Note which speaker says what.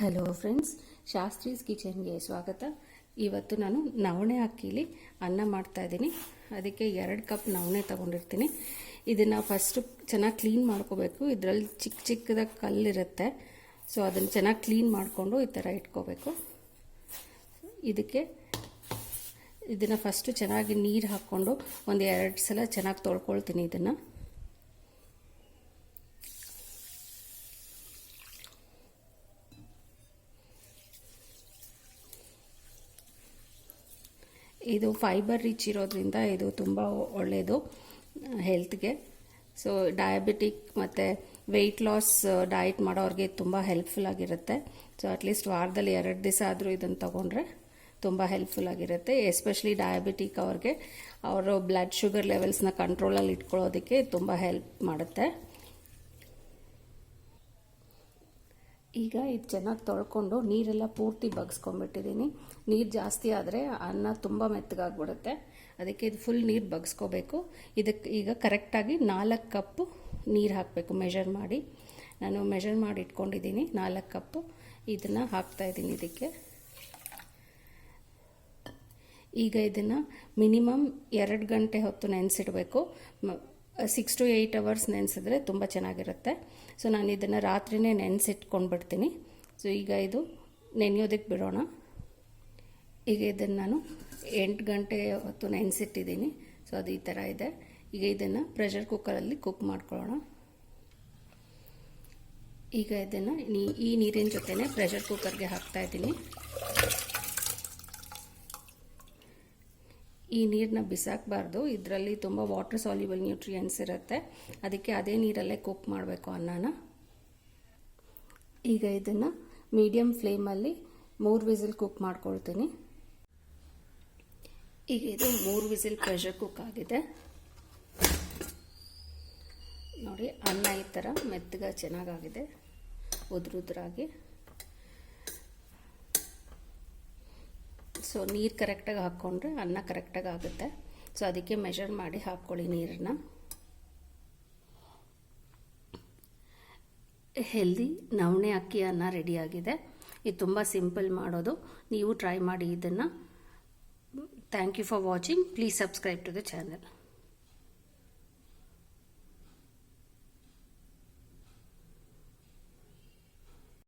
Speaker 1: Hello friends, Shastri's ಕಿಚನ್ಗೆ ಸ್ವಾಗತ. ಇವತ್ತು ನಾನು ನವಣೆ ಅಕ್ಕಿಲಿ ಅನ್ನ ಮಾಡ್ತಾ ಇದ್ದೀನಿ. ಅದಕ್ಕೆ 2 ಕಪ್ ನವಣೆ ತೊಗೊಂಡಿರ್ತೀನಿ. ಇದನ್ನು ಫಸ್ಟು ಚೆನ್ನಾಗಿ ಕ್ಲೀನ್ ಮಾಡ್ಕೋಬೇಕು. ಇದರಲ್ಲಿ ಚಿಕ್ಕ ಚಿಕ್ಕದಾಗಿ ಕಲ್ಲಿರುತ್ತೆ, ಸೊ ಅದನ್ನು ಚೆನ್ನಾಗಿ ಕ್ಲೀನ್ ಮಾಡಿಕೊಂಡು ಈ ಥರ ಇಟ್ಕೋಬೇಕು. ಇದನ್ನು ಫಸ್ಟು ಚೆನ್ನಾಗಿ ನೀರು ಹಾಕ್ಕೊಂಡು 1-2 ಸಲ ಚೆನ್ನಾಗಿ ತೊಳ್ಕೊಳ್ತೀನಿ. ಇದು ಫೈಬರ್ ರಿಚ್ ಇರೋದ್ರಿಂದ ಇದು ತುಂಬ ಒಳ್ಳೆಯದು ಹೆಲ್ತ್ಗೆ. ಸೊ ಡಯಾಬಿಟಿಕ್ ಮತ್ತು ವೆಯ್ಟ್ ಲಾಸ್ ಡಯಟ್ ಮಾಡೋರಿಗೆ ತುಂಬ ಹೆಲ್ಪ್ಫುಲ್ ಆಗಿರುತ್ತೆ. ಸೊ ಅಟ್ಲೀಸ್ಟ್ ವಾರದಲ್ಲಿ 2 ದಿವಸ ಆದರೂ ಇದನ್ನು ತೊಗೊಂಡ್ರೆ ತುಂಬ ಹೆಲ್ಪ್ಫುಲ್ ಆಗಿರುತ್ತೆ. ಎಸ್ಪೆಷಲಿ ಡಯಾಬಿಟಿಕ್ ಅವ್ರಿಗೆ ಅವರು ಬ್ಲಡ್ ಶುಗರ್ ಲೆವೆಲ್ಸ್ನ ಕಂಟ್ರೋಲಲ್ಲಿ ಇಟ್ಕೊಳ್ಳೋದಕ್ಕೆ ತುಂಬ ಹೆಲ್ಪ್ ಮಾಡುತ್ತೆ. ಈಗ ಇದು ಚೆನ್ನಾಗಿ ತೊಳ್ಕೊಂಡು ನೀರೆಲ್ಲ ಪೂರ್ತಿ ಬಗ್ಸ್ಕೊಂಡ್ಬಿಟ್ಟಿದ್ದೀನಿ. ನೀರು ಜಾಸ್ತಿ ಆದರೆ ಅನ್ನ ತುಂಬ ಮೆತ್ತಗಾಗ್ಬಿಡುತ್ತೆ. ಅದಕ್ಕೆ ಇದು ಫುಲ್ ನೀರು ಬಗ್ಸ್ಕೋಬೇಕು. ಇದಕ್ಕೆ ಈಗ ಕರೆಕ್ಟಾಗಿ 4 ಕಪ್ಪು ನೀರು ಹಾಕಬೇಕು. ನಾನು ಮೆಷರ್ ಮಾಡಿ ಇಟ್ಕೊಂಡಿದ್ದೀನಿ. 4 ಕಪ್ಪು ಇದನ್ನು ಹಾಕ್ತಾಯಿದ್ದೀನಿ ಇದಕ್ಕೆ. ಈಗ ಇದನ್ನು ಮಿನಿಮಮ್ 2 ಗಂಟೆ ಹೊತ್ತು ನೆನೆಸಿಡಬೇಕು. 6 to 8 hours ನೆನೆಸಿದ್ರೆ ತುಂಬ ಚೆನ್ನಾಗಿರುತ್ತೆ. ಸೊ ನಾನು ಇದನ್ನು ರಾತ್ರಿನೇ ನೆನೆಸಿಟ್ಕೊಂಡ್ಬಿಡ್ತೀನಿ. ಸೊ ಈಗ ಇದು ನೆನೆಯೋದಕ್ಕೆ ಬಿಡೋಣ. ಈಗ ಇದನ್ನು ನಾನು 8 ಗಂಟೆ ಹೊತ್ತು ನೆನೆಸಿಟ್ಟಿದ್ದೀನಿ. ಸೊ ಅದು ಈ ಥರ ಇದೆ. ಈಗ ಇದನ್ನು ಪ್ರೆಷರ್ ಕುಕ್ಕರಲ್ಲಿ ಕುಕ್ ಮಾಡ್ಕೊಳ್ಳೋಣ. ಈಗ ಇದನ್ನು ಈ ನೀರಿನ ಜೊತೆನೇ ಪ್ರೆಷರ್ ಕುಕ್ಕರ್ಗೆ ಹಾಕ್ತಾಯಿದ್ದೀನಿ. ಈ ನೀರನ್ನ ಬಿಸಾಕಬಾರ್ದು. ಇದರಲ್ಲಿ ತುಂಬ ವಾಟರ್ ಸಾಲ್ಯುಬಲ್ ನ್ಯೂಟ್ರಿಯೆಂಟ್ಸ್ ಇರುತ್ತೆ. ಅದಕ್ಕೆ ಅದೇ ನೀರಲ್ಲೇ ಕುಕ್ ಮಾಡಬೇಕು ಅನ್ನನ. ಈಗ ಇದನ್ನು ಮೀಡಿಯಮ್ ಫ್ಲೇಮಲ್ಲಿ 3 ವಿಸಿಲ್ ಕುಕ್ ಮಾಡ್ಕೊಳ್ತೀನಿ. ಈಗ ಇದು 3 ವಿಸಿಲ್ ಪ್ರೆಷರ್ ಕುಕ್ ಆಗಿದೆ. ನೋಡಿ, ಅನ್ನ ಈ ಥರ ಮೆತ್ತಗೆ ಚೆನ್ನಾಗಾಗಿದೆ, ಉದುರಾಗಿ. ಸೊ ನೀರು ಕರೆಕ್ಟಾಗಿ ಹಾಕ್ಕೊಂಡ್ರೆ ಅನ್ನ ಕರೆಕ್ಟಾಗಿ ಆಗುತ್ತೆ. ಸೊ ಅದಕ್ಕೆ ಮೆಷರ್ ಮಾಡಿ ಹಾಕ್ಕೊಳ್ಳಿ ನೀರನ್ನ. ಹೆಲ್ದಿ ನವಣೆ ಅಕ್ಕಿ ಅನ್ನ ರೆಡಿಯಾಗಿದೆ. ಇದು ತುಂಬ ಸಿಂಪಲ್ ಮಾಡೋದು. ನೀವು ಟ್ರೈ ಮಾಡಿ ಇದನ್ನು. Thank you for watching. Please subscribe to the channel.